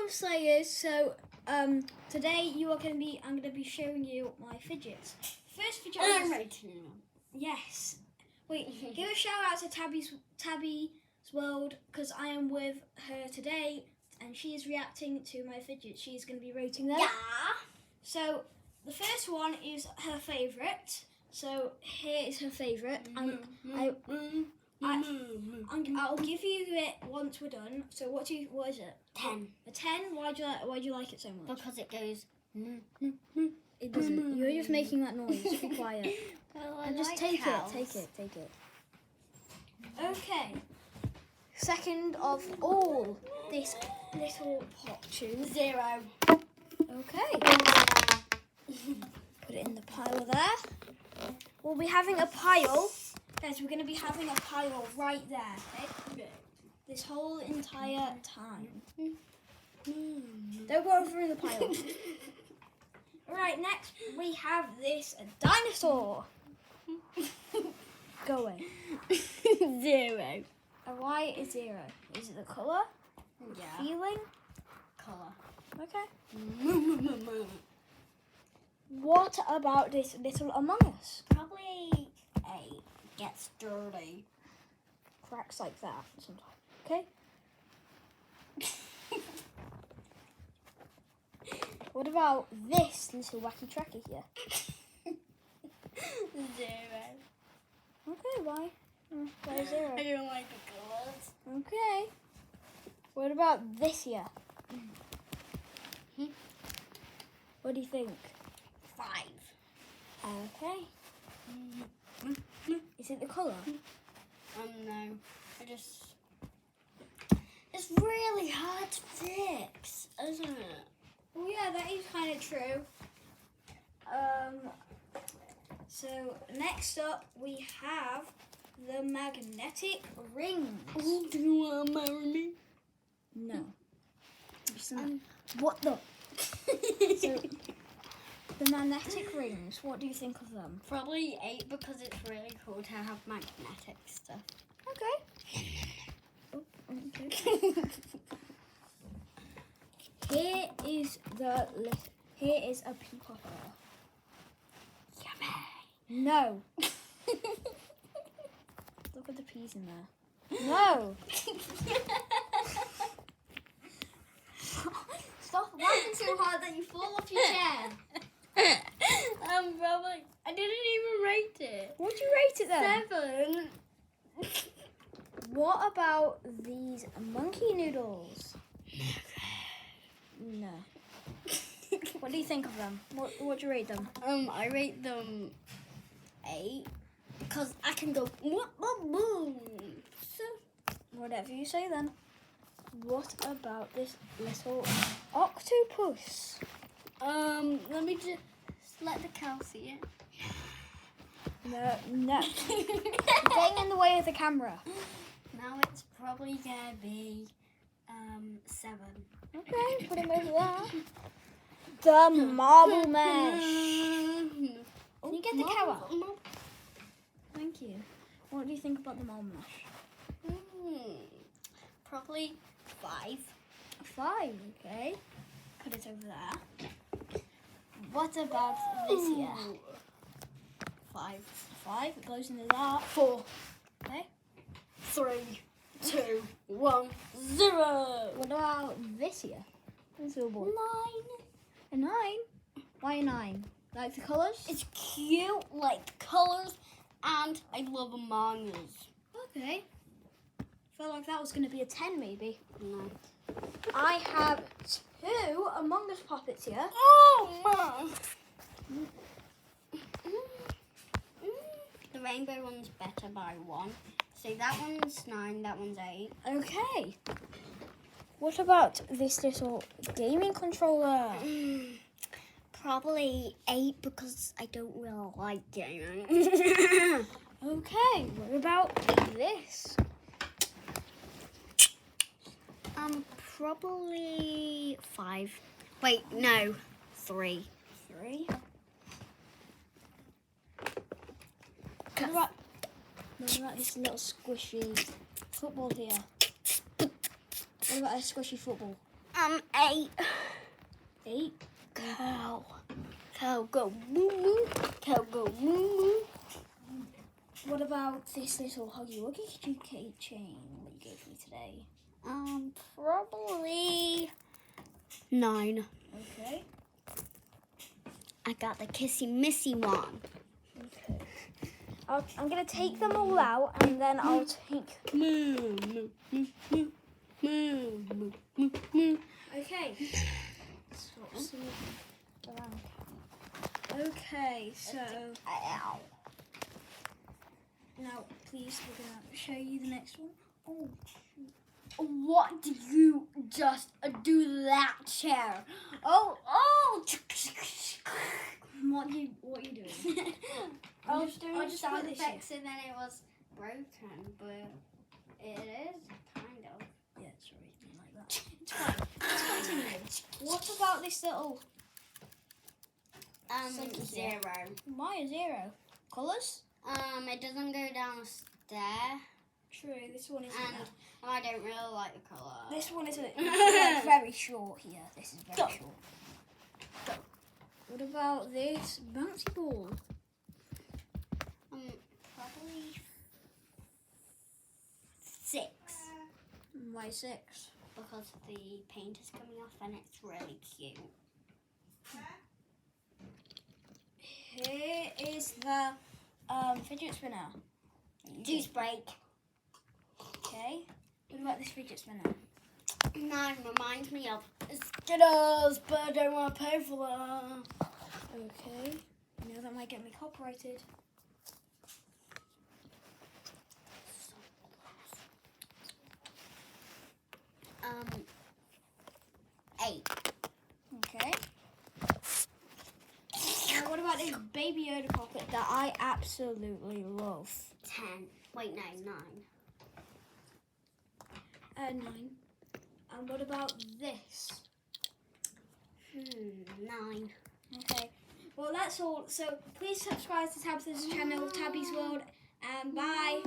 Slayers. So today I'm gonna be showing you my fidgets. First fidget. I'm rating them. Yes. Wait. Give a shout out to Tabby's World because I am with her today and she is reacting to my fidgets. She's gonna be rating them. Yeah. So the first one is her favourite. So here is her favourite. I'll give you it once we're done. So what is it? 10. A 10? Why do you like it so much? Because it goes. It doesn't. You're just making that noise. Be quiet. Well, And just take it. Okay. Second of all, this little pop tube. 0. Okay. Put it in the pile there. We'll be having a pile. Guys, we're going to be having a pile right there. Okay? This whole entire time. Don't go through the pile. Alright, next we have this dinosaur. Go away. 0. Why is 0? Is it the colour? Yeah. Feeling? Colour. Okay. What about this little Among Us? Probably 8. Gets dirty. Cracks like that sometimes. Okay. What about this little wacky tracker here? 0. Okay, why? Why 0? I don't like the colours. Okay. What about this here? What do you think? 5. Okay. Is it the colour? No. It's really hard to fix, isn't it? Well, yeah, that is kind of true. So next up we have the magnetic rings. Do you want to marry me? No. What the? So, the magnetic rings, what do you think of them? Probably 8 because it's really cool to have magnetic stuff. Okay. Oh, okay. Here is a pea popper. Yummy. No. Look at the peas in there. No. Stop laughing so hard that you fall off your chair. Probably. I didn't even rate it. What'd you rate it then? 7. What about these monkey noodles? No. What do you think of them? What do you rate them? I rate them 8 because I can go boom. So, whatever you say then. What about this little octopus? Let me just let the cow see it. No. You're getting in the way of the camera. Now it's probably gonna be 7. Okay, put him over there. The marble mesh. Can you get the cow out? Thank you. What do you think about the marble mesh? Probably 5. 5, okay. Put it over there. What about this here? 5. 5, it goes into that. 4. Okay. 3, 2, 1, 0. What about this here? This little ball. 9. A 9? Why a 9? Like the colours? It's cute, like colours, and I love Among Us. Okay. Felt like that was going to be a 10 maybe. No. I have 2 Among Us puppets here. Oh, Mom. The rainbow one's better by 1. See, that one's 9, that one's 8. Okay. What about this little gaming controller? Probably 8 because I don't really like gaming. Okay, what about this? Probably 5. Wait, no, 3. 3. What about this little squishy football here? What about a squishy football? 8. 8. Cow. Cow go moo moo. Cow go moo moo. What about this little Huggy Wuggy keychain that you gave me today? Probably 9. Okay. I got the kissy missy one. Okay. I'm gonna take them all out and then I'll take. Moo moo moo moo moo moo moo moo. Okay. Swap some around. Okay, so Ow. now please we're gonna show you the next one. Oh, What did you just do to that chair? Oh. what you doing? I just doing I just sound put the issue. fix and then it was broken, but it is kind of. Yeah, sorry, it's been like that. It's fine. Let's continue. What about this little? 0. Why a 0? Colours? It doesn't go down a stair, True. This one isn't. and I don't really like the colour. This one isn't. It's very short here. This is very Go. short. Go. What about this bouncy ball? Probably 6 Why 6? because the paint is coming off and it's really cute. Here is the fidget spinner. Juice break. Okay. What about this fidget spinner? 9 reminds me of Skittles, but I don't want to pay for them. Okay. No, that might get me copyrighted. Um, 8. Okay. Now, what about this Baby Yoda pocket that I absolutely love? 10. Wait, no, 9. 9. And what about this? 9. Okay. Well, that's all. So please subscribe to Tabby's channel, Tabby's World, and bye.